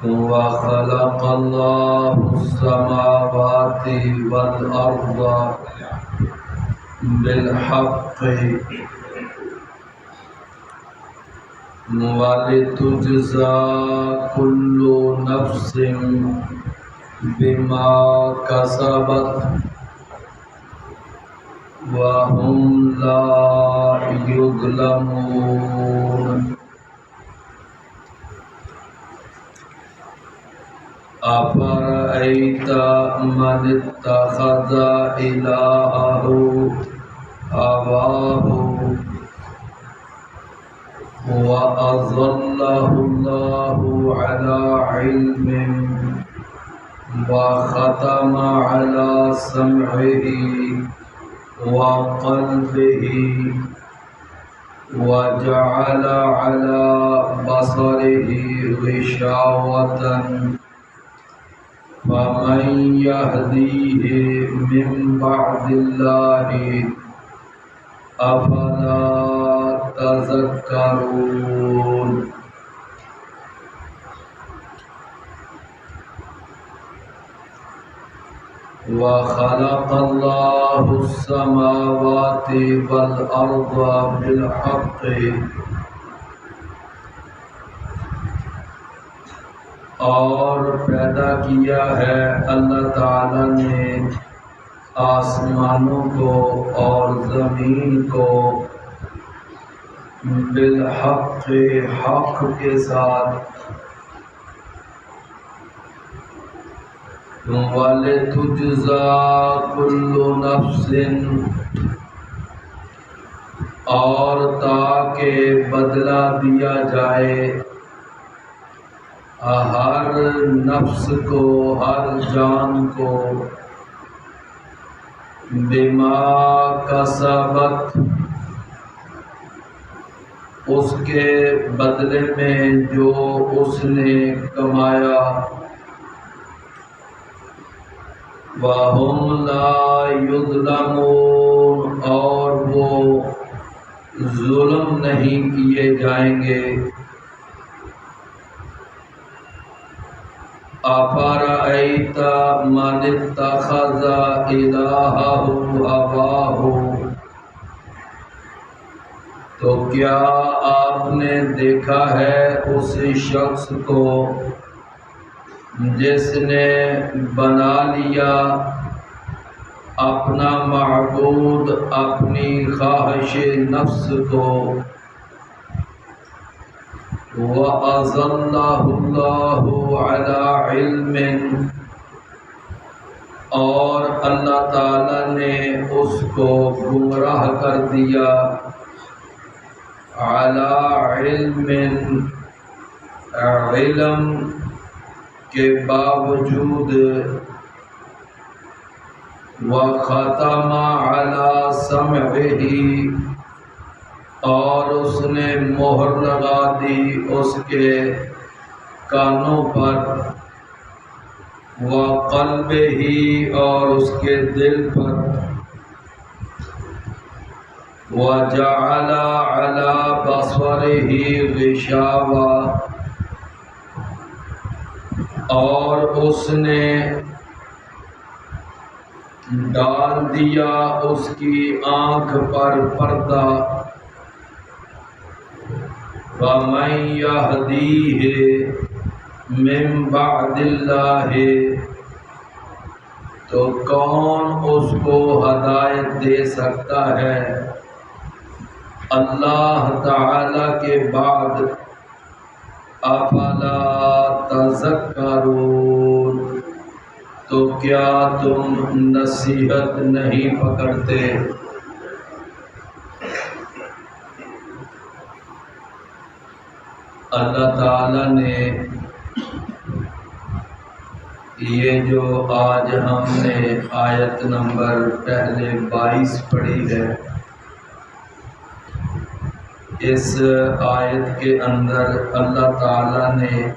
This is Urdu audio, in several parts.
وخلق الله السماوات والأرض بالحق ولتجزى كل نفس بما كسبت وهم لا يظلمون أفرأيت من اتخذ إلهه هواه وأضله الله على علم وختم على سمعه وقلبه وجعل على بصره غشاوة فمن يهديه من بعد الله أفلا تذكرون وخلق الله السماوات والأرض بالحق اور پیدا کیا ہے اللہ تعالی نے آسمانوں کو اور زمین کو بالحق حق کے ساتھ وَلِتُجْزَى كُلُّ نَفْسٍ اور تاکہ بدلہ دیا جائے ہر نفس کو ہر جان کو بما کسبت اس کے بدلے میں جو اس نے کمایا وَهُمْ لَا يُظْلَمُونَ اور وہ ظلم نہیں کیے جائیں گے أَفَرَأَيْتَ مَنِ اتَّخَذَ إِلَٰهَهُ هَوَاهُ تو کیا آپ نے دیکھا ہے اس شخص کو جس نے بنا لیا اپنا معبود اپنی خواہش نفس کو وَأَضَلَّهُ اللَّهُ عَلَى عِلْمٍ اور اللہ تعالی نے اس کو گمراہ کر دیا عَلَى عِلْمٍ علم کے باوجود وَخَتَمَ عَلَى سَمْعِهِ اور اس نے مہر لگا دی اس کے کانوں پر وَقَلْبِهِ اور اس کے دل پر وَجَعَلَ عَلَى بَصَرِهِ غِشَاوَةً اور اس نے ڈال دیا اس کی آنکھ پر پردہ وَمَن يَهْدِيهِ مِن بَعْدِ اللَّهِ تو کون اس کو ہدایت دے سکتا ہے اللہ تعالی کے بعد افلا تذکرون تو کیا تم نصیحت نہیں پکڑتے اللہ تعالی نے یہ جو آج ہم نے آیت نمبر پہلے 22 پڑھی ہے اس آیت کے اندر اللہ تعالی نے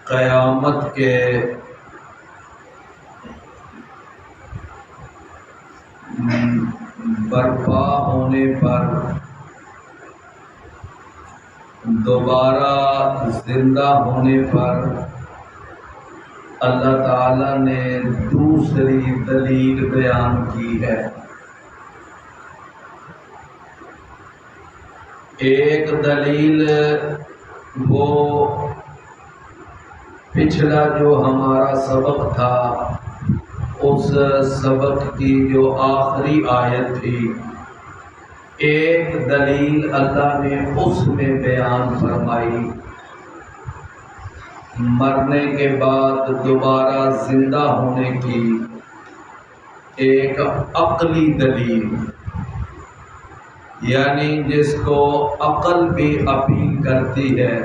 قیامت کے برپا ہونے پر دوبارہ زندہ ہونے پر اللہ تعالیٰ نے دوسری دلیل بیان کی ہے۔ ایک دلیل وہ پچھلا جو ہمارا سبق تھا، اس سبق کی جو آخری آیت تھی، ایک دلیل اللہ نے اس میں بیان فرمائی، مرنے کے بعد دوبارہ زندہ ہونے کی ایک عقلی دلیل، یعنی جس کو عقل بھی اپیل کرتی ہے۔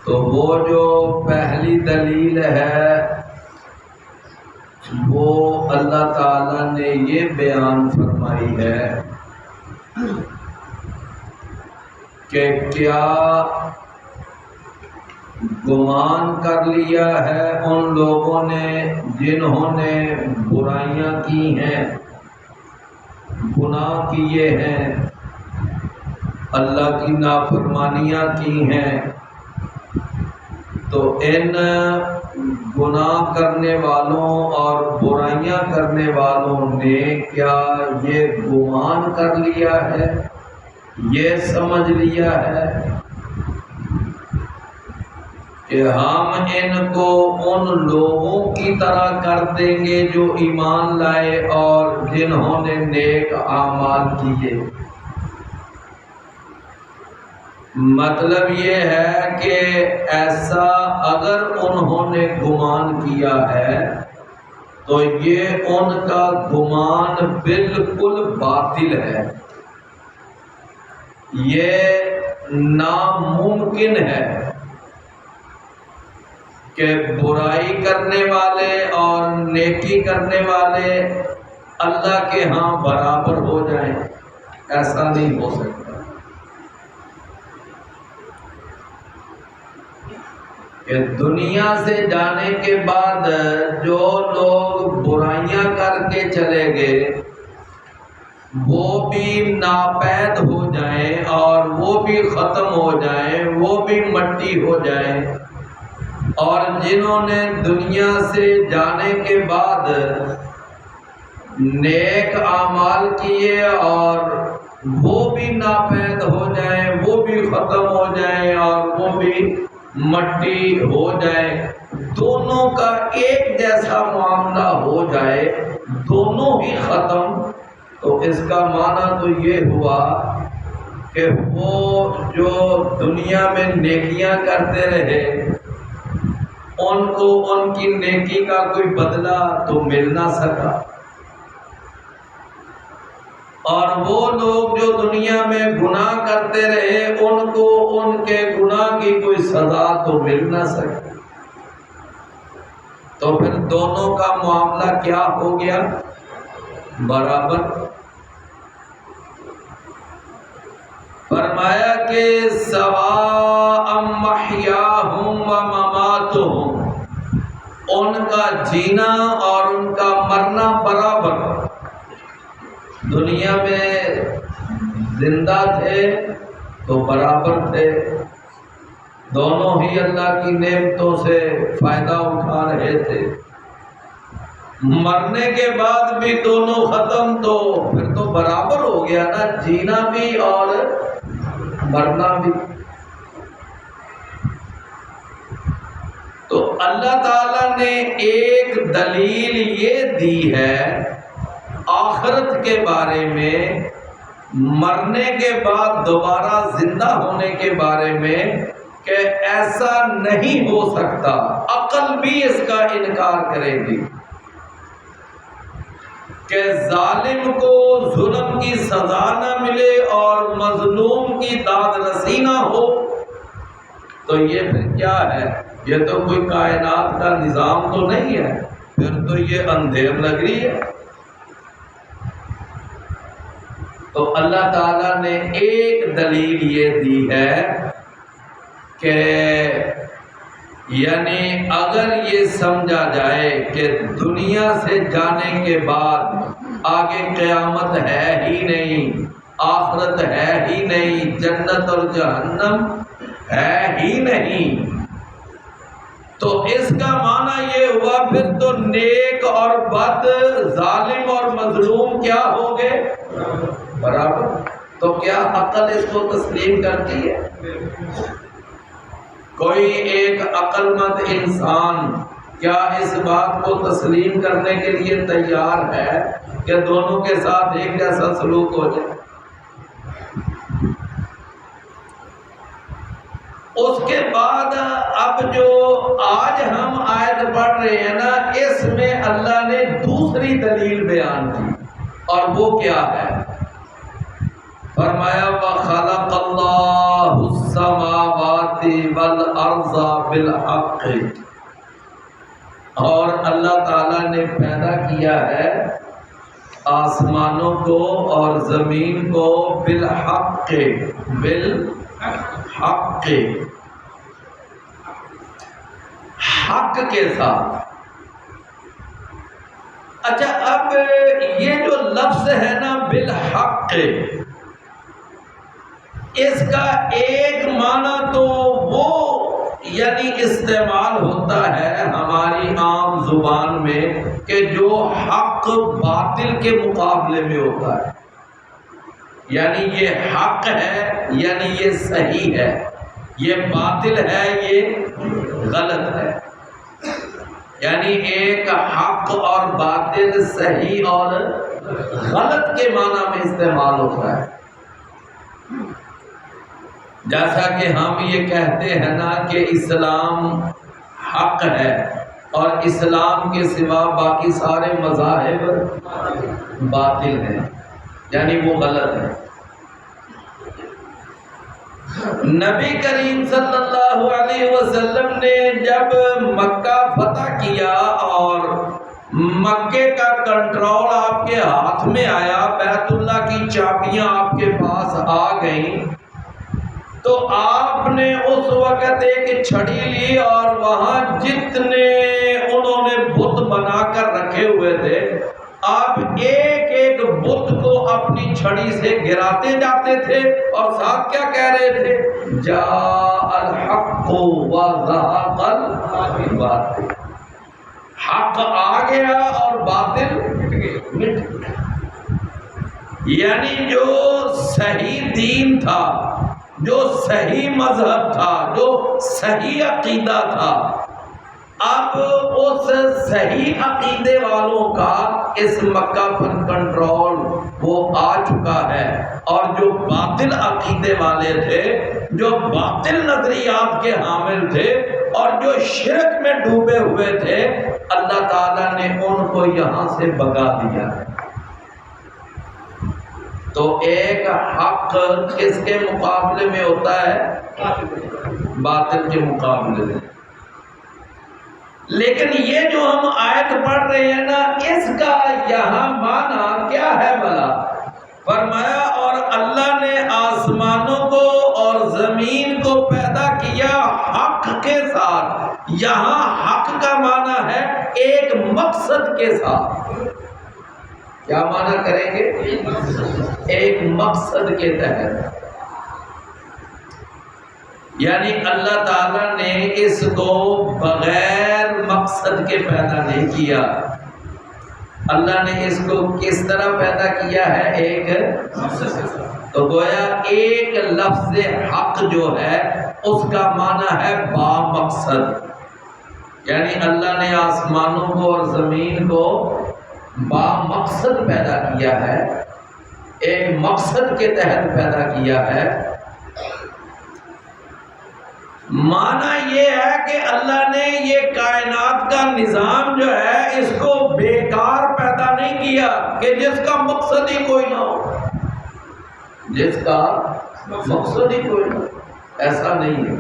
تو وہ جو پہلی دلیل ہے وہ اللہ تعالیٰ نے یہ بیان فرمائی ہے کہ کیا گمان کر لیا ہے ان لوگوں نے جنہوں نے برائیاں کی ہیں، گناہ کیے ہیں، اللہ کی نافرمانیاں کی ہیں، تو ان گناہ کرنے والوں اور برائیاں کرنے والوں نے کیا یہ گمان کر لیا ہے، یہ سمجھ لیا ہے کہ ہم ان کو ان لوگوں کی طرح کر دیں گے جو ایمان لائے اور جنہوں نے نیک اعمال کیے؟ مطلب یہ ہے کہ ایسا اگر انہوں نے گمان کیا ہے تو یہ ان کا گمان بالکل باطل ہے، یہ ناممکن ہے کہ برائی کرنے والے اور نیکی کرنے والے اللہ کے ہاں برابر ہو جائیں، ایسا نہیں ہو سکتا۔ کہ دنیا سے جانے کے بعد جو لوگ برائیاں کر کے چلے گئے وہ بھی ناپید ہو جائیں اور وہ بھی ختم ہو جائیں، وہ بھی مٹی ہو جائیں، اور جنہوں نے دنیا سے جانے کے بعد نیک اعمال کیے اور وہ بھی ناپید ہو جائیں، وہ بھی ختم ہو جائیں اور وہ بھی مٹی ہو جائے، دونوں کا ایک جیسا معاملہ ہو جائے، دونوں ہی ختم، تو اس کا معنی تو یہ ہوا کہ وہ جو دنیا میں نیکیاں کرتے رہے ان کو ان کی نیکی کا کوئی بدلہ تو مل نہ سکا، اور وہ لوگ جو دنیا میں گناہ کرتے رہے ان کو ان کے گناہ کی کوئی سزا تو مل نہ سکی، تو پھر دونوں کا معاملہ کیا ہو گیا؟ برابر۔ فرمایا کہ سواء محیاہم و مماتہم، ان کا جینا اور ان کا مرنا برابر، دنیا میں زندہ تھے تو برابر تھے، دونوں ہی اللہ کی نعمتوں سے فائدہ اٹھا رہے تھے، مرنے کے بعد بھی دونوں ختم، تو پھر تو برابر ہو گیا نا، جینا بھی اور مرنا بھی۔ تو اللہ تعالیٰ نے ایک دلیل یہ دی ہے آخرت کے بارے میں، مرنے کے بعد دوبارہ زندہ ہونے کے بارے میں، کہ ایسا نہیں ہو سکتا، عقل بھی اس کا انکار کرے گی کہ ظالم کو ظلم کی سزا نہ ملے اور مظلوم کی داد رسی نہ ہو، تو یہ پھر کیا ہے؟ یہ تو کوئی کائنات کا نظام تو نہیں ہے، پھر تو یہ اندھیر لگ رہی ہے۔ تو اللہ تعالیٰ نے ایک دلیل یہ دی ہے کہ یعنی اگر یہ سمجھا جائے کہ دنیا سے جانے کے بعد آگے قیامت ہے ہی نہیں، آخرت ہے ہی نہیں، جنت اور جہنم ہے ہی نہیں، تو اس کا معنی یہ ہوا پھر تو نیک اور بد، ظالم اور مظلوم کیا ہو گئے؟ برابر۔ تو کیا عقل اس کو تسلیم کرتی ہے؟ کوئی ایک عقل مند انسان کیا اس بات کو تسلیم کرنے کے لیے تیار ہے کہ دونوں کے ساتھ ایک جیسا سلوک ہو جائے؟ اس کے بعد اب جو آج ہم آیت پڑھ رہے ہیں نا، اس میں اللہ نے دوسری دلیل بیان کی، اور وہ کیا ہے؟ فرمایا وَخَلَقَ اللَّهُ السَّمَاوَاتِ وَالْأَرْضَ بِالْحَقِّ، اور اللہ تعالیٰ نے پیدا کیا ہے آسمانوں کو اور زمین کو بالحق، بالحق، حق کے ساتھ۔ اچھا، اب یہ جو لفظ ہے نا بالحق، اس کا ایک معنی تو وہ یعنی استعمال ہوتا ہے ہماری عام زبان میں کہ جو حق باطل کے مقابلے میں ہوتا ہے، یعنی یہ حق ہے یعنی یہ صحیح ہے، یہ باطل ہے یہ غلط ہے، یعنی ایک حق اور باطل، صحیح اور غلط کے معنی میں استعمال ہوتا ہے۔ جیسا کہ ہم یہ کہتے ہیں نا کہ اسلام حق ہے اور اسلام کے سوا باقی سارے مذاہب باطل ہیں، یعنی وہ غلط ہے۔ نبی کریم صلی اللہ علیہ وسلم نے جب مکہ فتح کیا اور مکے کا کنٹرول آپ کے ہاتھ میں آیا، بیت اللہ کی چابیاں آپ کے پاس آ گئیں، تو آپ نے اس وقت ایک چھڑی لی اور وہاں جتنے انہوں نے بت بنا کر رکھے ہوئے تھے، آپ ایک ایک بت کو اپنی چھڑی سے گراتے جاتے تھے اور ساتھ کیا کہہ رہے تھے؟ جاء الحق وزهق الباطل، حق آ گیا اور باطل مٹ گیا۔ یعنی جو صحیح دین تھا، جو صحیح مذہب تھا، جو صحیح عقیدہ تھا، اب اس صحیح عقیدے والوں کا اس مکہ پر کنٹرول وہ آ چکا ہے، اور جو باطل عقیدے والے تھے، جو باطل نظریات کے حامل تھے اور جو شرک میں ڈوبے ہوئے تھے، اللہ تعالیٰ نے ان کو یہاں سے بھگا دیا ہے۔ تو ایک حق کس کے مقابلے میں ہوتا ہے؟ باطل کے مقابلے میں۔ لیکن یہ جو ہم آیت پڑھ رہے ہیں نا، اس کا یہاں معنی کیا ہے بھلا؟ فرمایا اور اللہ نے آسمانوں کو اور زمین کو پیدا کیا حق کے ساتھ۔ یہاں حق کا معنی ہے ایک مقصد کے ساتھ۔ کیا معنی کریں گے؟ ایک مقصد کے تحت، یعنی اللہ تعالیٰ نے اس کو بغیر مقصد کے پیدا نہیں کیا۔ اللہ نے اس کو کس طرح پیدا کیا ہے؟ ایک تو گویا ایک لفظ حق جو ہے اس کا معنی ہے با مقصد، یعنی اللہ نے آسمانوں کو اور زمین کو با مقصد پیدا کیا ہے، ایک مقصد کے تحت پیدا کیا ہے۔ معنی یہ ہے کہ اللہ نے یہ کائنات کا نظام جو ہے اس کو بیکار پیدا نہیں کیا کہ جس کا مقصد ہی کوئی نہ ہو، جس کا مقصد ہی کوئی نہ ہو، ایسا نہیں ہے۔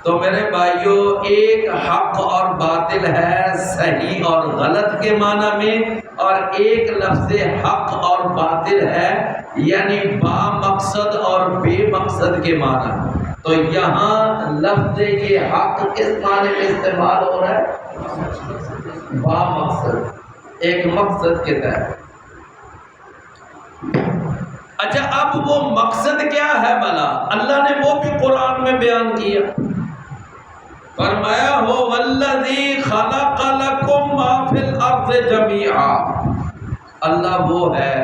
تو میرے بھائیوں، ایک حق اور باطل ہے صحیح اور غلط کے معنی میں، اور ایک لفظ حق اور باطل ہے یعنی با مقصد اور بے مقصد کے معنی میں۔ تو یہاں لفظ یہ حق کس معنی میں استعمال ہو رہا ہے؟ با مقصد، ایک مقصد کے تحت۔ اچھا اب وہ مقصد کیا ہے بھلا؟ اللہ نے وہ بھی قرآن میں بیان کیا، فرمایا ہو والذی خلق لکم ما فی الارض جمیعا، اللہ وہ ہے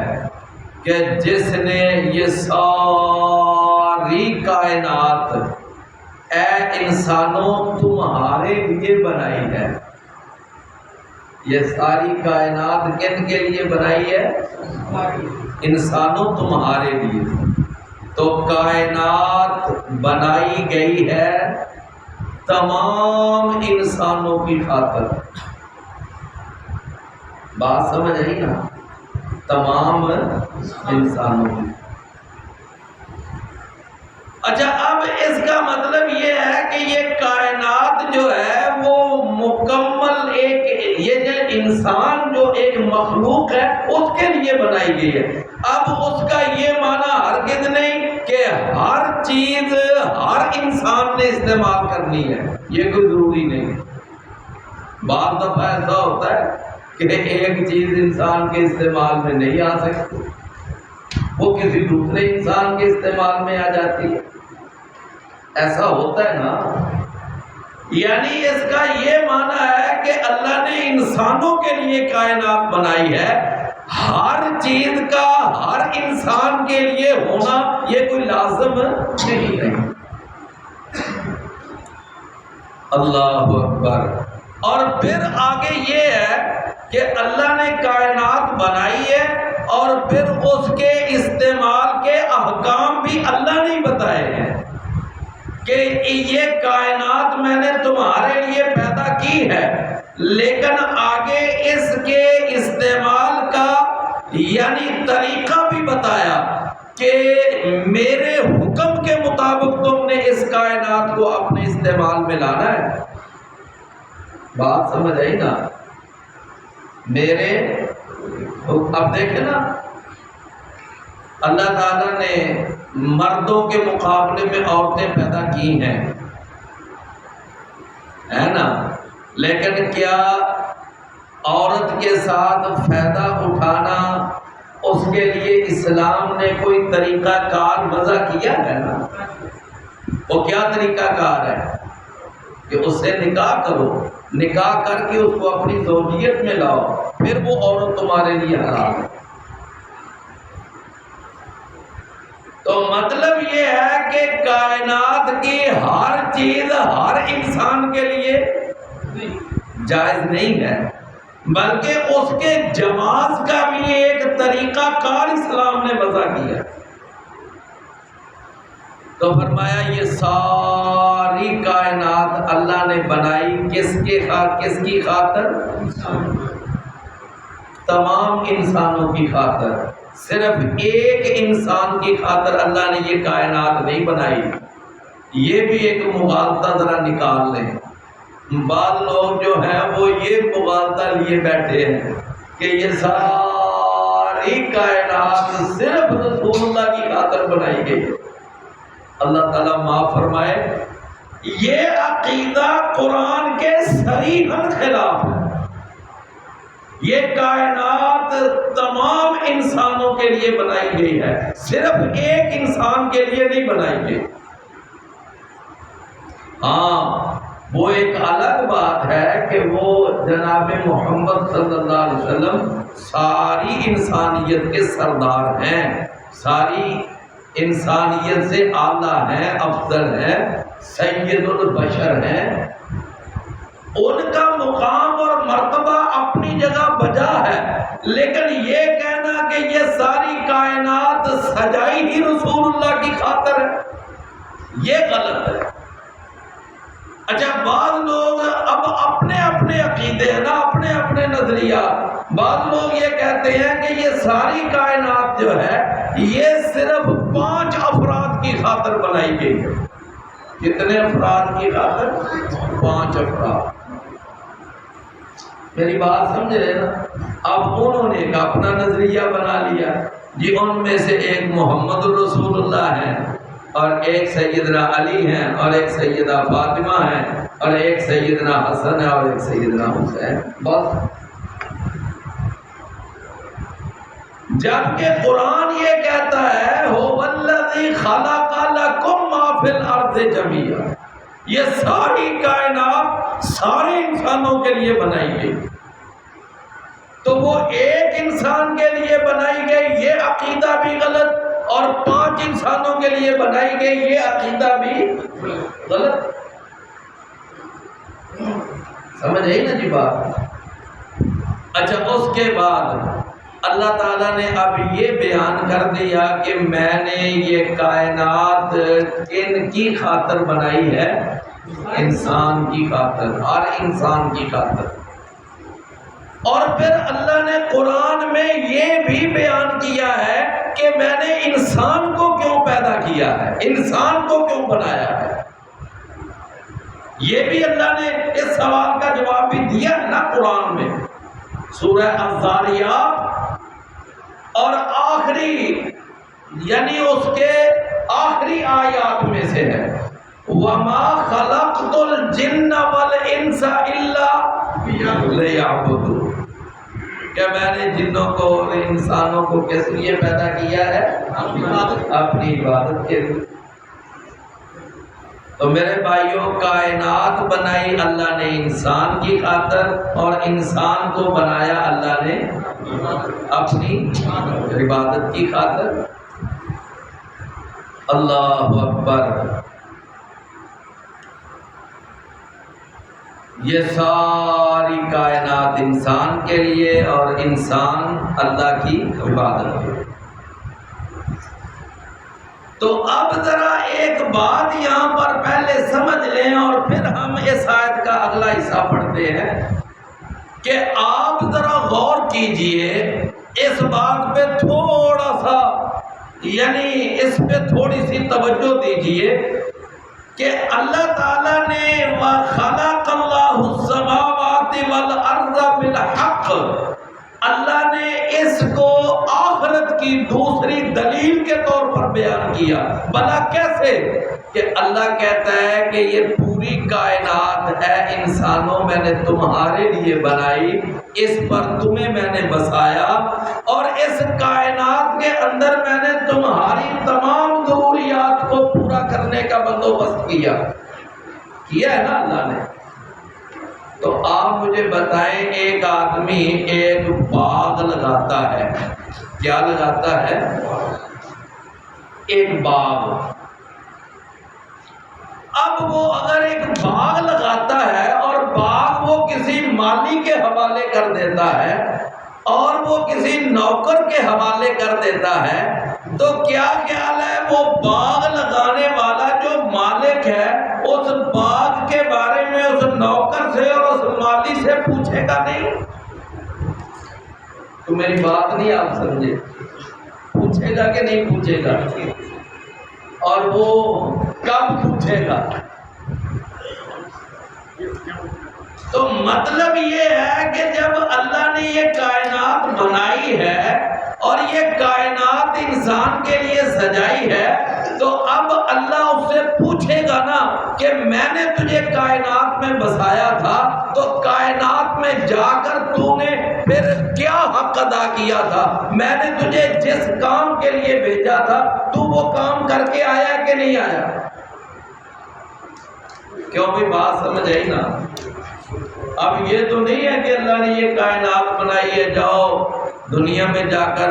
کہ جس نے یہ ساری کائنات اے انسانوں تمہارے لیے بنائی ہے۔ یہ ساری کائنات کن کے لیے بنائی ہے؟ انسانوں تمہارے لیے۔ تو کائنات بنائی گئی ہے تمام انسانوں کی خاطر، بات سمجھ آئی نا؟ تمام انسانوں کی۔ اچھا اب اس کا مطلب یہ ہے کہ یہ کائنات جو ہے وہ مکمل ایک، یہ جو انسان جو ایک مخلوق ہے اس کے لیے بنائی گئی ہے۔ اب اس کا یہ معنی ہرگز نہیں کہ ہر چیز ہر انسان نے استعمال کرنی ہے، یہ کوئی ضروری نہیں۔ بعض دفعہ ایسا ہوتا ہے کہ ایک چیز انسان کے استعمال میں نہیں آ سکتی، وہ کسی دوسرے انسان کے استعمال میں آ جاتی ہے، ایسا ہوتا ہے نا۔ یعنی اس کا یہ معنی ہے کہ اللہ نے انسانوں کے لیے کائنات بنائی ہے، ہر چیز کا ہر انسان کے لیے ہونا یہ کوئی لازم نہیں ہے۔ اللہ اکبر۔ اور پھر آگے یہ ہے کہ اللہ نے کائنات بنائی ہے اور پھر اس کے استعمال کے احکام بھی اللہ نے بتائے ہیں کہ یہ کائنات میں نے تمہارے لیے پیدا کی ہے، لیکن آگے اس کے استعمال کا یعنی طریقہ بھی بتایا کہ میرے حکم کے مطابق تم نے اس کائنات کو اپنے استعمال میں لانا ہے۔ بات سمجھ آئی نا؟ میرے اب دیکھیں نا، اللہ تعالیٰ نے مردوں کے مقابلے میں عورتیں پیدا کی ہیں، ہے نا؟ لیکن کیا عورت کے ساتھ فائدہ اٹھانا اس کے لیے اسلام نے کوئی طریقہ کار وضع کیا ہے نا؟ وہ کیا طریقہ کار ہے کہ اس سے نکاح کرو، نکاح کر کے اس کو اپنی زوجیت میں لاؤ، پھر وہ عورت تمہارے لیے حلال ہے۔ تو مطلب یہ ہے کہ کائنات کی ہر چیز ہر انسان کے لیے جائز نہیں ہے، بلکہ اس کے جواز کا بھی ایک طریقہ کار اسلام نے وضع کیا۔ تو فرمایا یہ ساری کائنات اللہ نے بنائی کس کی خاطر؟ تمام انسانوں کی خاطر۔ صرف ایک انسان کی خاطر اللہ نے یہ کائنات نہیں بنائی۔ یہ بھی ایک مغالطہ ذرا نکال لیں۔ بعض لوگ جو ہیں وہ یہ مغالطہ لیے بیٹھے ہیں کہ یہ ساری کائنات صرف رسول اللہ کی خاطر بنائی گئی ہے۔ اللہ تعالیٰ معاف فرمائے، یہ عقیدہ قرآن کے صریحاً خلاف ہے۔ یہ کائنات تمام انسانوں کے لیے بنائی گئی ہے، صرف ایک انسان کے لیے نہیں بنائی گئی۔ ہاں وہ ایک الگ بات ہے کہ وہ جناب محمد صلی اللہ علیہ وسلم ساری انسانیت کے سردار ہیں، ساری انسانیت سے اعلیٰ ہیں، افضل ہیں، سید البشر ہیں۔ ان کا مقام اور مرتبہ اپنی جگہ بجا ہے، لیکن یہ کہنا کہ یہ ساری کائنات سجائی ہی رسول اللہ کی خاطر ہے، یہ غلط ہے۔ اچھا بعض لوگ اب اپنے اپنے عقیدے نا، اپنے اپنے نظریات، بعض لوگ یہ کہتے ہیں کہ یہ ساری کائنات جو ہے یہ صرف 5 افراد کی خاطر بنائی گئی ہے۔ کتنے افراد کی خاطر؟ 5 افراد۔ میری بات سمجھ رہے نا؟ اب انہوں نے ایک اپنا نظریہ بنا لیا جی، ان میں سے ایک محمد الرسول اللہ ہے اور ایک سیدنا علی ہیں اور ایک سیدہ فاطمہ ہیں اور ایک سیدنا حسن ہے اور ایک سیدنا حسین، بس جبکہ قرآن یہ کہتا ہے هو الذی خلق لکم ما فی الارض جمیعا، یہ ساری کائنات سارے انسانوں کے لیے بنائی گئی، تو وہ ایک انسان کے لیے بنائی گئی یہ عقیدہ بھی غلط، اور 5 انسانوں کے لیے بنائی گئی یہ عقیدہ بھی غلط۔ سمجھ آئی نا جی بات؟ اچھا، اس کے بعد اللہ تعالیٰ نے اب یہ بیان کر دیا کہ میں نے یہ کائنات کن کی خاطر بنائی ہے؟ انسان کی خاطر، ہر انسان کی خاطر۔ اور پھر اللہ نے قرآن میں یہ بھی بیان کیا ہے کہ میں نے انسان کو کیوں پیدا کیا ہے، انسان کو کیوں بنایا ہے۔ یہ بھی اللہ نے اس سوال کا جواب بھی دیا ہے نا قرآن میں، سورہ الذاریات اور آخری یعنی اس کے آخری آیات میں سے ہے وَمَا خَلَقْتُ الْجِنَّ وَالْإِنسَ إِلَّا لِيَعْبُدُونِ، کہ میں نے جنوں کو اور انسانوں کو کس لیے پیدا کیا ہے؟ اپنی عبادت کے لیے۔ تو میرے بھائیوں، کائنات بنائی اللہ نے انسان کی خاطر، اور انسان کو بنایا اللہ نے اپنی عبادت کی خاطر۔ اللہ اکبر۔ یہ ساری کائنات انسان کے لیے اور انسان اللہ کی عبادت کے لیے۔ تو اب ذرا ایک بات یہاں پر پہلے سمجھ لیں اور پھر ہم اس آیت کا اگلا حصہ پڑھتے ہیں کہ آپ ذرا غور کیجئے اس بات پہ تھوڑا سا، یعنی اس پہ تھوڑی سی توجہ دیجئے کہ اللہ تعالیٰ نے وَخَلَقَ اللَّهُ السَّمَاوَاتِ وَالْأَرْضَ بِالْحَقِّ، اللہ نے اس کو آخرت کی دوسری دلیل کے طور پر بیان کیا۔ بھلا کیسے؟ کہ اللہ کہتا ہے کہ یہ پوری کائنات ہے انسانوں میں نے تمہارے لیے بنائی، اس پر تمہیں میں نے بسایا، اور اس کائنات کے اندر میں نے تمہاری تمام ضروریات کو پورا کرنے کا بندوبست کیا ہے نا اللہ نے۔ تو آپ مجھے بتائیں، ایک آدمی ایک باغ لگاتا ہے، کیا لگاتا ہے؟ ایک باغ۔ اب وہ اگر ایک باغ لگاتا ہے اور باغ وہ کسی مالی کے حوالے کر دیتا ہے اور وہ کسی نوکر کے حوالے کر دیتا ہے، تو کیا خیال ہے وہ باغ لگانے والا جو مالک ہے اس باغ کے بارے میں اس نوکر سے اور اس مالی سے پوچھے گا نہیں؟ تو میری بات نہیں آپ سمجھے، پوچھے گا کہ نہیں پوچھے گا؟ اور وہ کب پوچھے گا؟ تو مطلب یہ ہے کہ جب اللہ نے یہ کائنات بنائی ہے اور یہ کائنات انسان کے لیے سجائی ہے، تو اب اللہ اس سے پوچھے گا نا کہ میں نے تجھے کائنات میں بسایا تھا، تو کائنات میں جا کر تو نے پھر کیا حق ادا کیا تھا؟ میں نے تجھے جس کام کے لیے بھیجا تھا تو وہ کام کر کے آیا کہ نہیں آیا؟ کیوں بھی بات سمجھ آئی نا؟ اب یہ تو نہیں ہے کہ اللہ نے یہ کائنات بنائی ہے جاؤ دنیا میں جا کر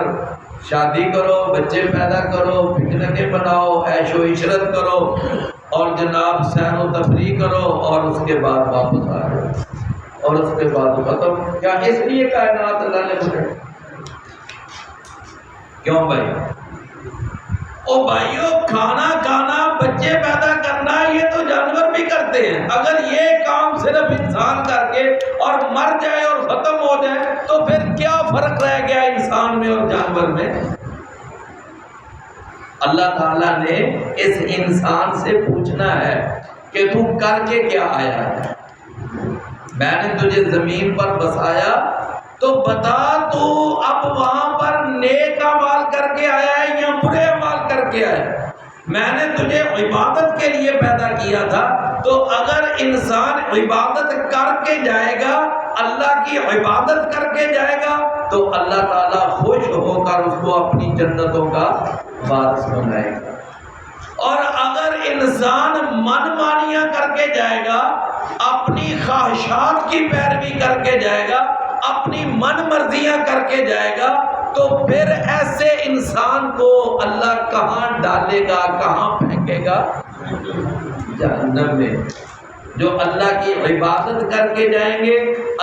شادی کرو، بچے پیدا کرو، پکنکیں بناؤ، عیش و عشرت کرو اور جناب سیر و تفریح کرو اور اس کے بعد واپس آ جاؤ اور اس کے بعد ختم۔ کیا اس لیے کائنات اللہ نے بنائی؟ کیوں بھائی؟ او بھائیو، کھانا کھانا، بچے پیدا کرنا یہ تو جانور بھی کرتے ہیں۔ اگر یہ کام صرف انسان کر کے اور مر جائے اور ختم ہو جائے تو پھر کیا فرق رہ گیا انسان میں اور جانور میں؟ اللہ تعالیٰ نے اس انسان سے پوچھنا ہے کہ تو کر کے کیا آیا ہے؟ میں نے تجھے زمین پر بسایا تو بتا تو اب وہاں پر نیک اعمال کر کے آیا ہے یا برے اعمال کر کے آیا ہے؟ میں نے تجھے عبادت کے لیے پیدا کیا تھا، تو اگر انسان عبادت کر کے جائے گا، اللہ کی عبادت کر کے جائے گا، تو اللہ تعالیٰ خوش ہو کر اس کو اپنی جنتوں کا وارث بنائے گا۔ اور اگر انسان من مانیاں کر کے جائے گا، اپنی خواہشات کی پیروی کر کے جائے گا، اپنی من مرضیاں کر کے جائے گا، تو پھر ایسے انسان کو اللہ کہاں ڈالے گا، کہاں پھینکے گا؟ جہنم میں۔ جو اللہ کی عبادت کر کے جائیں گے،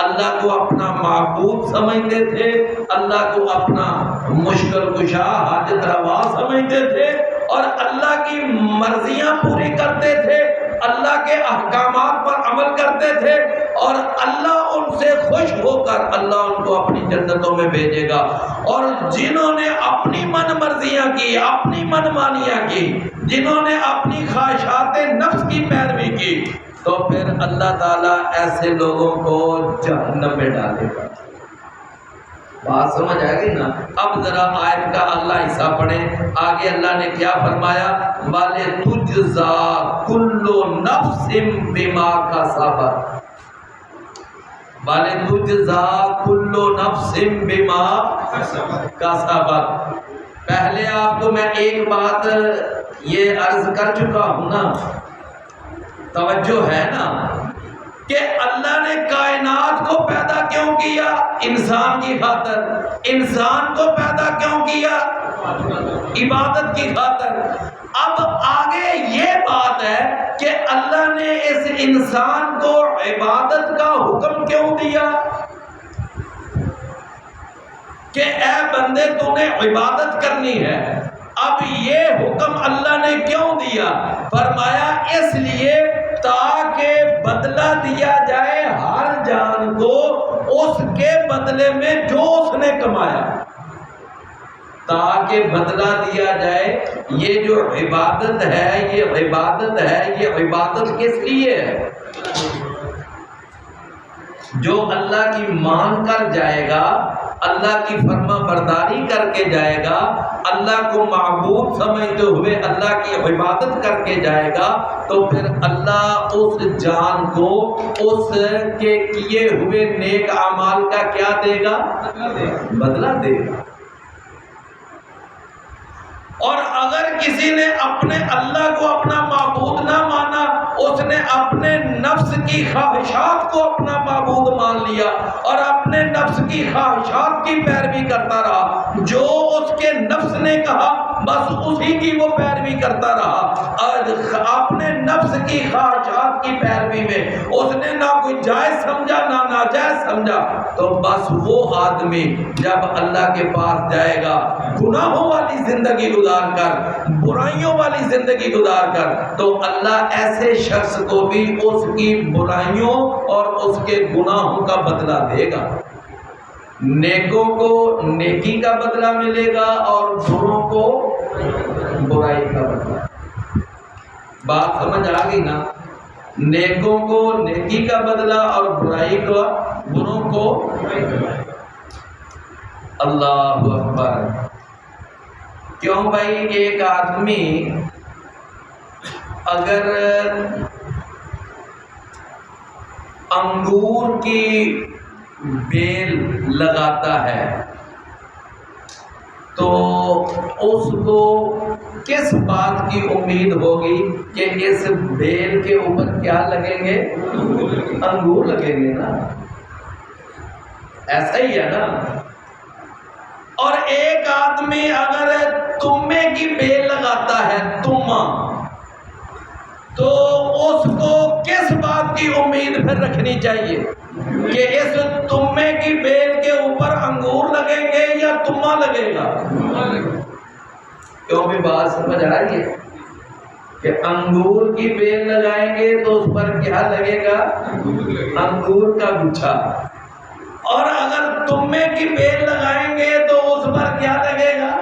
اللہ کو اپنا معبود سمجھتے تھے، اللہ کو اپنا مشکل کشا حاجت روا سمجھتے تھے، اور اللہ کی مرضیاں پوری کرتے تھے، اللہ کے احکامات پر عمل کرتے تھے، اور اللہ ان سے خوش ہو کر اللہ ان کو اپنی جنتوں میں بھیجے گا۔ اور جنہوں نے اپنی من مرضیاں کی، اپنی من مانیاں کی، جنہوں نے اپنی خواہشات نفس کی پیروی کی، تو پھر اللہ تعالیٰ ایسے لوگوں کو جہنم میں ڈالے گا۔ بات سمجھ آ گئی نا؟ اب ذرا آیت کا اللہ حصہ پڑھیں، آگے اللہ نے کیا فرمایا؟ وَلِتُجْزَى كُلُّ نَفْسٍ بِمَا كَسَبَتْ، وَلِتُجْزَى كُلُّ نَفْسٍ بِمَا كَسَبَتْ۔ پہلے آپ کو میں ایک بات یہ عرض کر چکا ہوں نا، توجہ ہے نا، کہ اللہ نے کائنات کو پیدا کیوں کیا؟ انسان کی خاطر۔ انسان کو پیدا کیوں کیا؟ عبادت کی خاطر۔ اب آگے یہ بات ہے کہ اللہ نے اس انسان کو عبادت کا حکم کیوں دیا؟ کہ اے بندے تو نے عبادت کرنی ہے۔ اب یہ حکم اللہ نے کیوں دیا؟ فرمایا اس لیے تاکہ بدلہ دیا جائے ہر جان کو اس کے بدلے میں جو اس نے کمایا، تاکہ بدلہ دیا جائے۔ یہ جو عبادت ہے، یہ عبادت ہے، یہ عبادت کس لیے ہے؟ جو اللہ کی مان کر جائے گا، اللہ کی فرما برداری کر کے جائے گا، اللہ کو معبود سمجھتے ہوئے اللہ کی عبادت کر کے جائے گا، تو پھر اللہ اس جان کو اس کے کیے ہوئے نیک اعمال کا کیا دے گا؟ بدلہ دے گا۔ اور اگر کسی نے اپنے اللہ کو اپنا معبود نہ مانا، اس نے اپنے نفس کی خواہشات کو اپنا معبود مان لیا اور اپنے نفس کی خواہشات کی پیروی کرتا رہا، جو اس کے نفس نے کہا بس اسی کی وہ پیروی کرتا رہا، اور اپنے نفس کی خواہشات کی پیروی میں اس نے نہ کوئی جائز سمجھا نہ ناجائز سمجھا، تو بس وہ آدمی جب اللہ کے پاس جائے گا گناہوں والی زندگی گزار کر، برائیوں والی زندگی گزار کر، تو اللہ ایسے شخص کو بھی اس کی برائیوں اور اس کے گناہوں کا بدلہ دے گا۔ نیکوں کو نیکی کا بدلہ ملے گا اور بروں کو برائی کا بدلہ۔ بات سمجھ آ گئی نا؟ نیکوں کو نیکی کا بدلہ اور برائی کا بروں کو۔ اللہ اکبر۔ کیوں بھائی؟ ایک آدمی اگر انگور کی بیل لگاتا ہے تو اس کو کس بات کی امید ہوگی کہ اس بیل کے اوپر کیا لگیں گے؟ انگور لگیں گے نا، ایسا ہی ہے نا۔ اور ایک آدمی اگر تمے کی بیل لگاتا ہے، تما، تو اس کو کس بات کی امید پھر رکھنی چاہیے کہ اس تمے کی بیل کے اوپر انگور لگیں گے یا تما لگے گا؟ کیوں بھی بات سمجھ آ رہی ہے کہ انگور کی بیل لگائیں گے تو اس پر کیا لگے گا؟ انگور کا گچھا۔ اور اگر تمے کی بیل لگائیں گے تو اس پر کیا لگے گا؟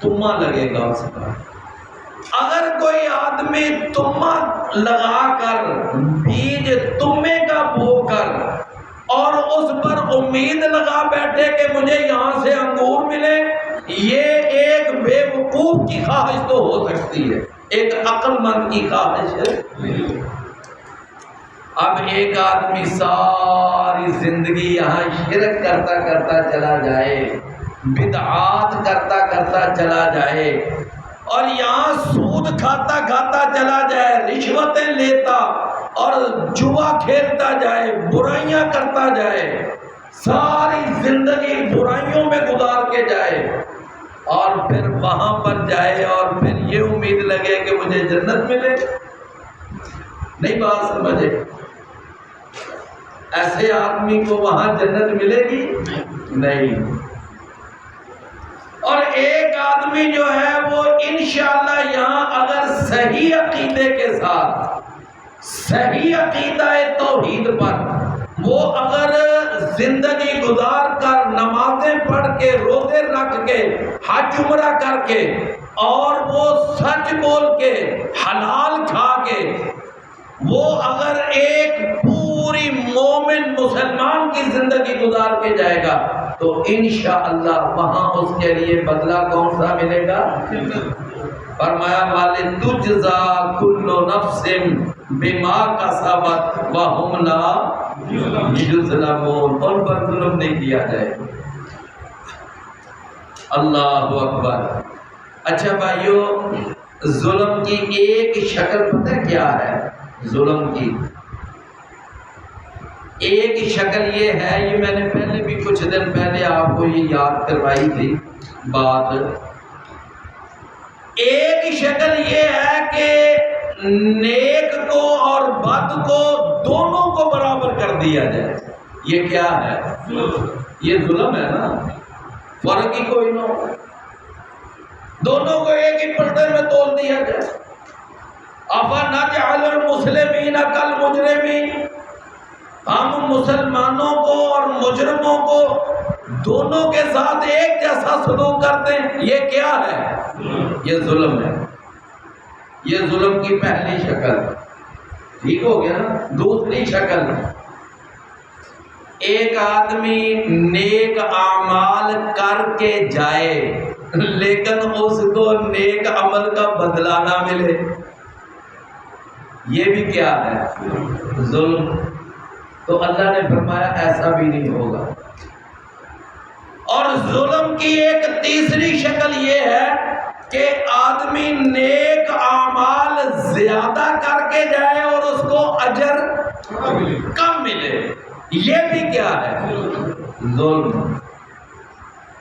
تما لگے گا اس پر۔ اگر کوئی آدمی تما لگا کر، بیج تمے کا بو کر، اور اس پر امید لگا بیٹھے کہ مجھے یہاں سے انگور ملے، یہ ایک بے وقوف کی خواہش تو ہو سکتی ہے، ایک عقل مند کی خواہش ہے۔ اب ایک آدمی ساری زندگی یہاں شرک کرتا کرتا چلا جائے، بدعات کرتا کرتا چلا جائے، اور یہاں سود کھاتا کھاتا چلا جائے، رشوتیں لیتا اور جوا کھیلتا جائے، برائیاں کرتا جائے، ساری زندگی برائیوں میں گزار کے جائے، اور پھر وہاں پر جائے اور پھر یہ امید لگے کہ مجھے جنت ملے، نہیں بات سمجھے؟ ایسے آدمی کو وہاں جنت ملے گی نہیں۔ اور ایک آدمی جو ہے وہ انشاءاللہ یہاں اگر صحیح عقیدے کے ساتھ، صحیح عقیدہ توحید پر وہ اگر زندگی گزار کر، نمازیں پڑھ کے، روزے رکھ کے، حج عمرہ کر کے، اور وہ سچ بول کے، حلال کھا کے، وہ اگر ایک پوری مومن مسلمان کی زندگی گزار کے جائے گا تو انشاءاللہ وہاں اس کے لیے بدلہ کون سا ملے گا؟ فرمایا وَلِتُجْزَىٰ كُلُّ نَفْسٍ بِمَا كَسَبَتْ وَهُمْ لَا يُظْلَمُونَ۔ ان پر ظلم نہیں کیا جائے۔ اللہ اکبر۔ اچھا بھائیو، ظلم کی ایک شکل پتہ کیا ہے؟ ظلم کی ایک شکل یہ ہے، یہ میں نے پہلے بھی کچھ دن پہلے آپ کو یہ یاد کروائی تھی بات۔ ایک شکل یہ ہے کہ نیک کو اور بد کو دونوں کو برابر کر دیا جائے۔ یہ کیا ہے؟ یہ ظلم ہے نا، فرق ہی کوئی نہ ہو، دونوں کو ایک ہی پردے میں تول دیا جائے۔ أَفَنَجْعَلُ الْمُسْلِمِينَ كَالْمُجْرِمِينَ، ہم مسلمانوں کو اور مجرموں کو دونوں کے ساتھ ایک جیسا سلوک کرتے ہیں، یہ کیا ہے؟ یہ ظلم ہے۔ یہ ظلم کی پہلی شکل، ٹھیک ہو گیا نا؟ دوسری شکل، ایک آدمی نیک اعمال کر کے جائے لیکن اس کو نیک عمل کا بدلہ نہ ملے، یہ بھی کیا ہے؟ ظلم۔ تو اللہ نے فرمایا ایسا بھی نہیں ہوگا۔ اور ظلم کی ایک تیسری شکل یہ ہے کہ آدمی نیک اعمال زیادہ کر کے جائے اور اس کو اجر کم ملے، یہ بھی کیا ہے؟ ظلم۔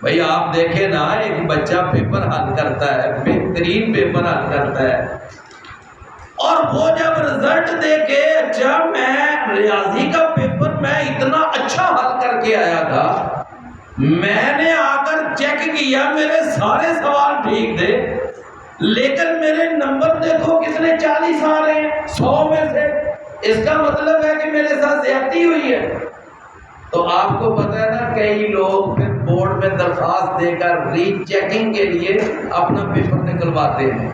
بھئی آپ دیکھیں نا، ایک بچہ پیپر حل کرتا ہے، بہترین پیپر حل کرتا ہے، اور وہ جب رزلٹ دیکھے، اچھا میں ریاضی کا پیپر میں اتنا اچھا حل کر کے آیا تھا، میں نے آ کر چیک کیا میرے سارے سوال ٹھیک تھے، لیکن میرے نمبر دیکھو کتنے 40 آ رہے ہیں 100 میں سے، اس کا مطلب ہے کہ میرے ساتھ زیادتی ہوئی ہے۔ تو آپ کو پتہ ہے نا، کئی لوگ پھر بورڈ میں درخواست دے کر ری چیکنگ کے لیے اپنا پیپر نکلواتے ہیں،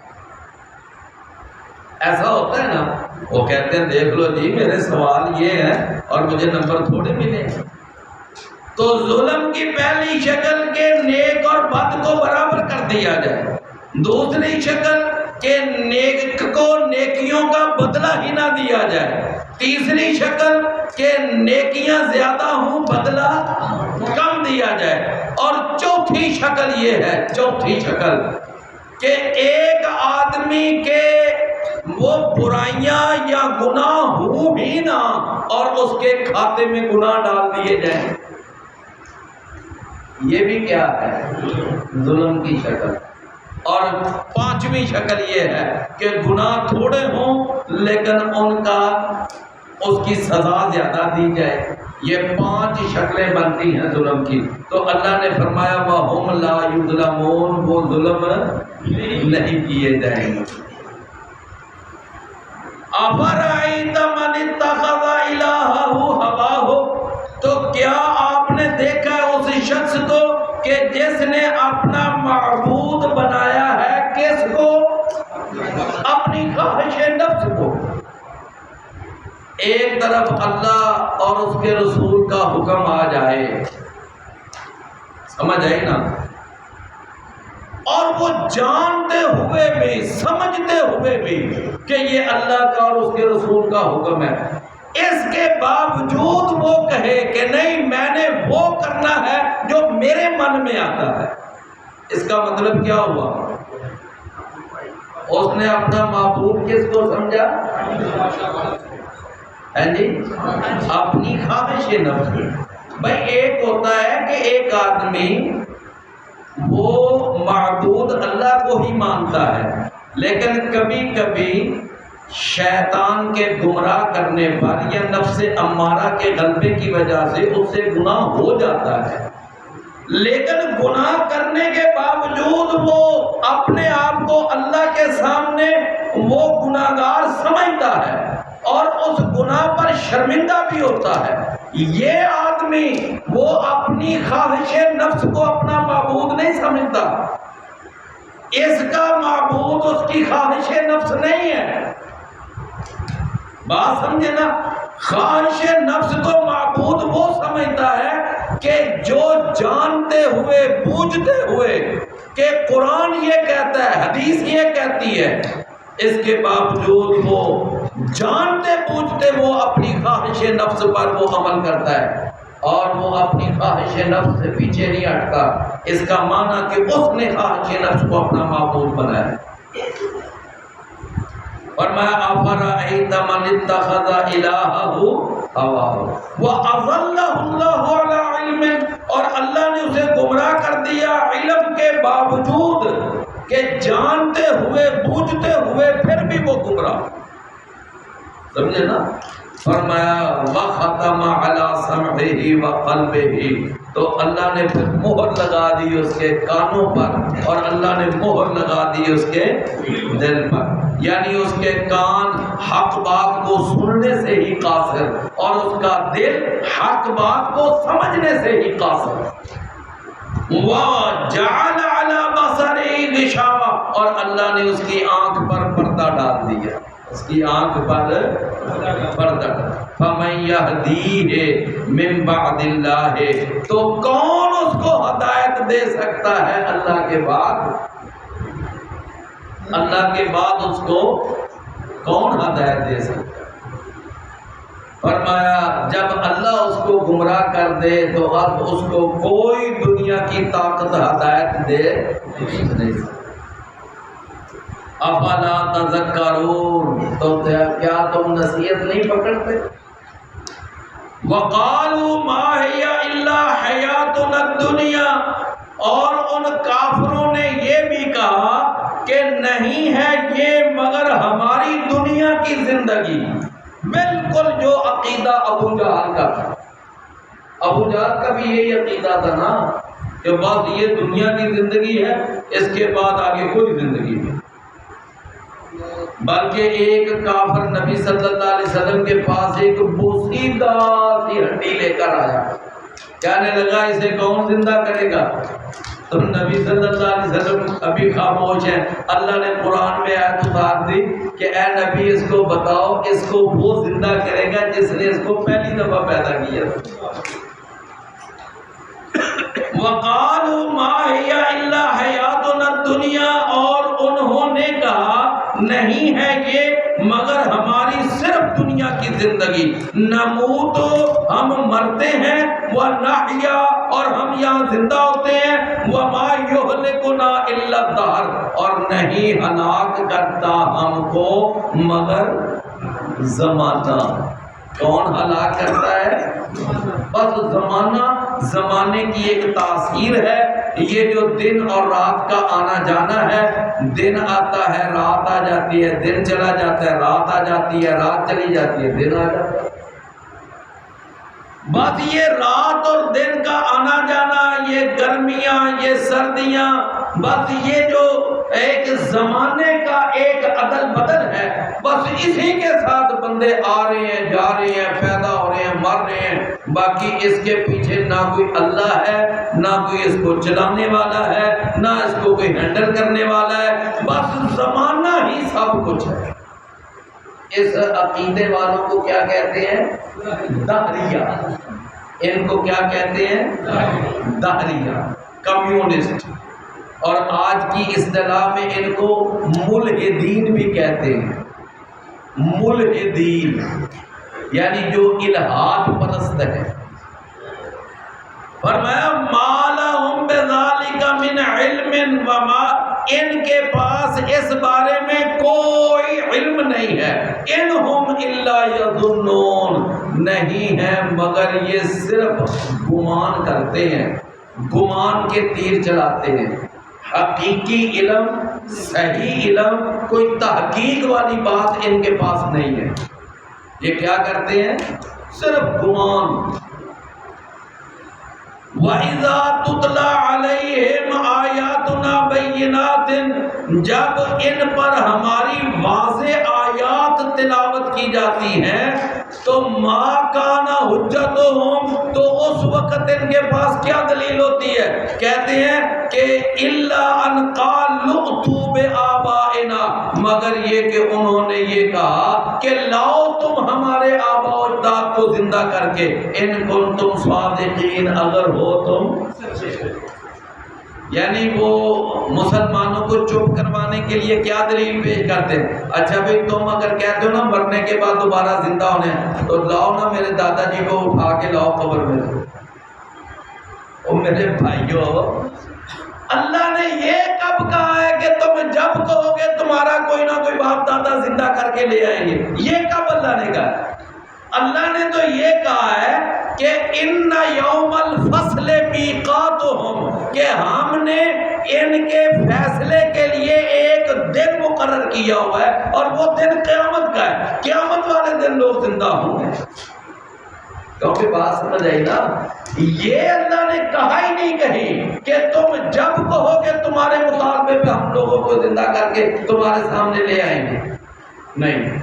ایسا ہوتا ہے نا، وہ کہتے ہیں دیکھ لو جی میرے سوال یہ ہیں اور مجھے نمبر تھوڑے ملے۔ تو ظلم کی پہلی شکل کے نیک اور بد کو برابر کر دیا جائے، دوسری شکل کہ نیک کو نیکیوں کا بدلہ ہی نہ دیا جائے، تیسری شکل کہ نیکیاں زیادہ ہوں بدلہ کم دیا جائے، اور چوتھی شکل یہ ہے، چوتھی شکل کہ ایک آدمی کے وہ برائیاں یا گناہ ہو بھی نہ اور اس کے کھاتے میں گناہ ڈال دیے جائیں، یہ بھی کیا ہے؟ ظلم کی شکل۔ اور پانچویں شکل یہ ہے کہ گناہ تھوڑے ہوں لیکن ان کا اس کی سزا زیادہ دی جائے۔ یہ 5 شکلیں بنتی ہیں ظلم کی۔ تو اللہ نے فرمایا وَهُمْ لَا يُظْلَمُونَ، وہ ظلم نہیں کیے جائیں گے۔ أَفَرَأَيْتَ مَنِ اتَّخَذَ إِلَٰهَهُ هَوَاهُ، تو کیا آپ نے دیکھا اس شخص کو کہ جس نے اپنا معبود بنایا ہے کس کو؟ اپنی خواہش نفس کو۔ ایک طرف اللہ اور اس کے رسول کا حکم آ جائے، سمجھ آئی نا، اور وہ جانتے ہوئے بھی سمجھتے ہوئے بھی کہ یہ اللہ کا اور اس کے رسول کا حکم ہے، اس کے باوجود وہ کہے کہ نہیں میں نے وہ کرنا ہے جو میرے من میں آتا ہے، اس کا مطلب کیا ہوا؟ اس نے اپنا معبود کس کو سمجھا؟ جی اپنی خواہش نفس۔ بھائی ایک ہوتا ہے کہ ایک آدمی وہ معبود اللہ کو ہی مانتا ہے، لیکن کبھی کبھی شیطان کے گمراہ کرنے پر یا نفس امارہ کے غلبے کی وجہ سے اس سے گناہ ہو جاتا ہے، لیکن گناہ کرنے کے باوجود وہ اپنے آپ کو اللہ کے سامنے وہ گناہگار سمجھتا ہے اور اس گناہ پر شرمندہ بھی ہوتا ہے۔ یہ آدمی وہ اپنی خواہش نفس کو اپنا معبود نہیں سمجھتا، اس کا معبود اس کی خواہش نفس نہیں ہے۔ بات سمجھے نا، خواہش نفس کو معبود وہ سمجھتا ہے کہ جو جانتے ہوئے بوجھتے ہوئے کہ قرآن یہ کہتا ہے، حدیث یہ کہتی ہے، اس کے باوجود وہ جانتے بوجھتے وہ اپنی خواہش نفس پر وہ عمل کرتا ہے اور وہ اپنی خواہش نفس سے پیچھے نہیں ہٹتا۔ اس کا معنی کہ اس نے خواہش نفس کو اپنا معبود بنایا۔ فرمایا افرأیت من اتخذ الہہ ہواہ واضلہ اللہ علی علم، اور اللہ نے اسے گمراہ کر دیا علم کے باوجود کہ جانتے ہوئے بوجھتے ہوئے پھر بھی وہ گمراہ، سمجھے نا؟ فرمایا وختم علی سمعہ وقلبہ، تو اللہ نے پھر مہر لگا دی اس کے کانوں پر اور اللہ نے مہر لگا دی اس کے دل پر، یعنی اس کے کان حق بات کو سننے سے ہی قاصر اور اس کا دل حق بات کو سمجھنے سے ہی قاصر۔ وَجَعَلَ عَلَى بَصَرِهِ غِشَاوَةً، اور اللہ نے اس کی آنکھ پر پردہ ڈال دیا، اس کی آنکھ پر پردہ۔ فَمَن يَهْدِيهِ مِن بَعْدِ اللَّهِ، تو کون اس کو ہدایت دے سکتا ہے اللہ کے بعد؟ اللہ کے بعد اس کو کون ہدایت دے سکتا ہے؟ فرمایا جب اللہ اس کو گمراہ کر دے تو اب اس کو کوئی دنیا کی طاقت ہدایت دے نہیں سکتی۔ افلا تذکرون، تو کیا تم نصیحت نہیں پکڑتے؟ وقالوا ما هي الا حیاتنا الدنیا، اور ان کافروں نے یہ بھی کہا کہ نہیں ہے یہ مگر ہماری دنیا کی زندگی، بالکل جو عقیدہ ابو جہل کا تھا۔ ابو جہل کا بھی یہی عقیدہ تھا نا کہ بس یہ دنیا کی زندگی ہے، اس کے بعد آگے کوئی زندگی نہیں۔ بلکہ ایک کافر نبی صلی اللہ علیہ وسلم کے پاس ایک بوسیدہ سی ہڈی لے کر آیا، کہنے لگا اسے کون زندہ کرے گا؟ تو نبی صلی اللہ علیہ وسلم ابھی خاموش ہیں، اللہ نے قرآن میں آیت اتار دی کہ اے نبی اس کو بتاؤ اس کو وہ زندہ کرے گا جس نے اس کو پہلی دفعہ پیدا کیا۔ وَقَالُوا مَا هِيَ إِلَّا حَيَاتُنَا الدُّنْيَا، اور انہوں نے کہا نہیں ہے یہ مگر ہماری صرف دنیا کی زندگی، نموت ہم مرتے ہیں، وَنَحْيَا اور ہم یہاں زندہ ہوتے ہیں، وَمَا يُهْلِكُنَا إِلَّا الدَّهْرُ اور نہیں ہلاک کرتا ہم کو مگر زمانہ۔ کون ہلاک کرتا ہے؟ بس زمانہ، زمانے کی ایک تاثیر ہے، یہ جو دن اور رات کا آنا جانا ہے، دن آتا ہے رات آ جاتی ہے، دن چلا جاتا ہے رات آ جاتی ہے، رات چلی جاتی ہے دن آ جاتا ہے۔ بس یہ رات اور دن کا آنا جانا، یہ گرمیاں یہ سردیاں، بس یہ جو ایک زمانے کا ایک عدل بدل ہے، بس اسی کے ساتھ بندے آ رہے ہیں جا رہے ہیں، پیدا ہو رہے ہیں مر رہے ہیں، باقی اس کے پیچھے نہ کوئی اللہ ہے، نہ کوئی اس کو چلانے والا ہے، نہ اس کو کوئی ہینڈل کرنے والا ہے، بس زمانہ ہی سب کچھ ہے۔ اس عقیدے والوں کو کیا کہتے ہیں؟ دہریہ۔ ان کو کیا کہتے ہیں؟ دہریہ، کمیونسٹ۔ اور آج کی اصطلاح میں ان کو ملحدین بھی کہتے ہیں. ملحدین یعنی جو الحاد پرست ہے. فرمایا ما لہم بذالک من علم وما، ان کے پاس اس بارے میں کوئی علم نہیں ہے. انہم الا یظنون، نہیں ہے مگر یہ صرف گمان کرتے ہیں، گمان کے تیر چلاتے ہیں. حقیقی علم، صحیح علم، کوئی تحقیق والی بات ان کے پاس نہیں ہے. یہ کیا کرتے ہیں؟ صرف گمان. وَإِذَا تُتْلَى عَلَيْهِمْ آيَاتُنَا بَيِّنَاتٍ، جب ان پر ہماری واضح آیات تلاوت کی جاتی ہیں تو مَا كَانَ حُجَّتُهُمْ، تو اس وقت ان کے پاس کیا دلیل ہوتی ہے؟ کہتے ہیں کہ إِلَّا أَنْ قَالُوا ائْتُوا بِآبَائِنَا، مگر یہ کہ انہوں نے یہ کہا کہ لاؤ تم ہمارے آباء و اجداد کو زندہ کر کے، ان کنتم صادقین، اگر ہو تم. یعنی وہ مسلمانوں کو چپ کروانے کے لیے کیا دلیل پیش کرتے ہیں؟ اچھا بھئی تم اگر کہتے ہو نا مرنے کے بعد دوبارہ زندہ ہونے ہیں، تو لاؤ نا میرے دادا جی کو اٹھا کے لاؤ قبر میں سے. او میرے بھائیو، اللہ نے یہ کب کہا ہے کہ تم جب کہو گے تمہارا کوئی نہ کوئی باپ دادا زندہ کر کے لے آئیں گے؟ یہ کب اللہ نے کہا ہے؟ اللہ نے تو یہ کہا ہے کہ ان یوم الفصل میقاتہم، کہ ہم نے ان کے فیصلے کے لیے ایک دن مقرر کیا ہوا ہے، اور وہ دن قیامت کا ہے. قیامت والے دن لوگ زندہ ہوں گے. کیونکہ بات سمجھ آئی نا؟ یہ اللہ نے کہا ہی نہیں کہیں کہ تم جب کہو کہ تمہارے مطالبے پہ ہم لوگوں کو زندہ کر کے تمہارے سامنے لے آئیں گے. نہیں،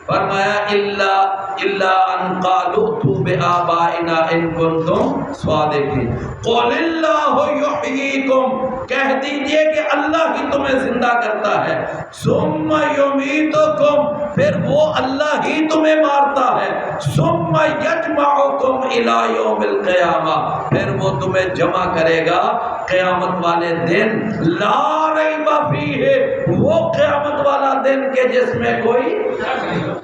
فرمایا الا ان قالوا ائتوا بآبائنا ان کنتم صادقین. قل اللہ یحییکم، کہہ دیجئے کہ اللہ ہی تمہیں زندہ کرتا ہے. ثم یمیتکم، پھر وہ اللہ ہی تمہیں مارتا ہے. ثم یجمعکم الی یوم القیامہ، پھر وہ تمہیں جمع کرے گا قیامت والے دن. لا ریب فیہ، وہ قیامت والا دن کہ جس میں کوئی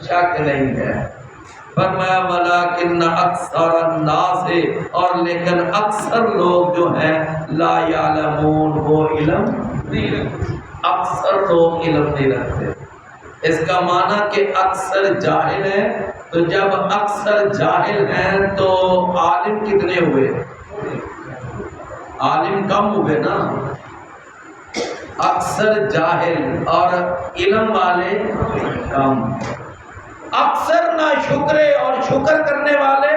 شک نہیں ہے. فرمایا ولیکن اکثر الناس، اور لیکن اکثر لوگ جو ہیں لا یعلمون، وہ علم نہیں رکھتے. اکثر لوگ علم نہیں رکھتے. اس کا معنی کہ اکثر جاہل ہیں. تو جب اکثر جاہل ہیں تو عالم کتنے ہوئے؟ عالم کم ہوئے نا. اکثر جاہل اور علم والے کم. اکثر ناشکرے اور شکر کرنے والے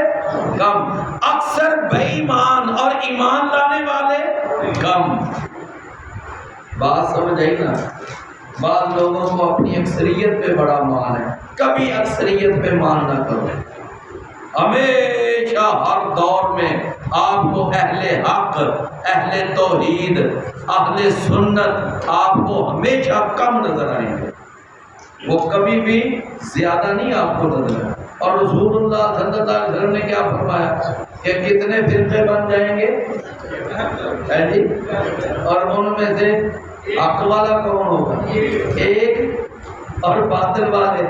کم. اکثر بے ایمان اور ایمان لانے والے کم. بات سمجھ آئی نا؟ بعض لوگوں کو اپنی اکثریت پہ بڑا مان ہے. کبھی اکثریت پہ مان نہ کرو. ہمیشہ ہر دور میں آپ کو اہل حق، اہل توحید، اہل سنت آپ کو ہمیشہ کم نظر آئیں گے. وہ کبھی بھی زیادہ نہیں آپ کو نظر آئے. اور رسول اللہ صلی اللہ علیہ وسلم نے کیا فرمایا کہ کتنے فرقے بن جائیں گے ہے جی؟ اور ان میں سے حق والا کون ہوگا؟ ایک. اور باطل والے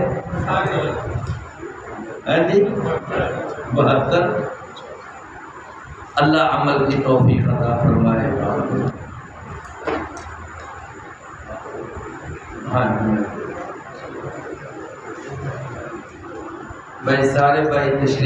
ہے جی 72. اللہ عمل کی توفیق عطا فرمائے گا. ہاں بھائی سارے بھائی تشریف